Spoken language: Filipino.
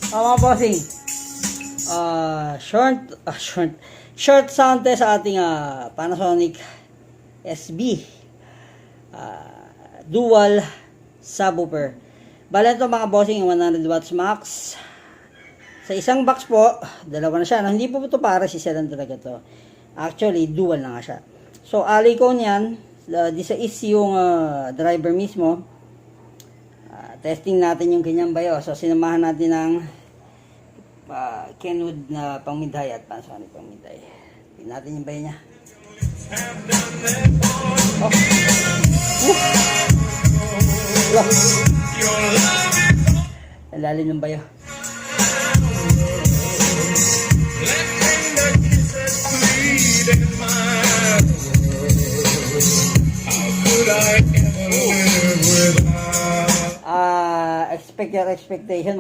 Mga bossing, short sound test sa ating Panasonic SB dual subwoofer. Bale ito mga bossing, 100 watts max. Sa isang box po, dalawa na siya. No, hindi po ito para isa lang talaga to. Actually, dual na nga siya. So, aliko niyan, this is yung driver mismo. Testing natin yung kanyang bayo. So, sinamahan natin ng Kenwood na pangmiday at Panasonic pangmiday. Tingnan natin yung bayo niya. Lalim ng bayo. Expect your expectation.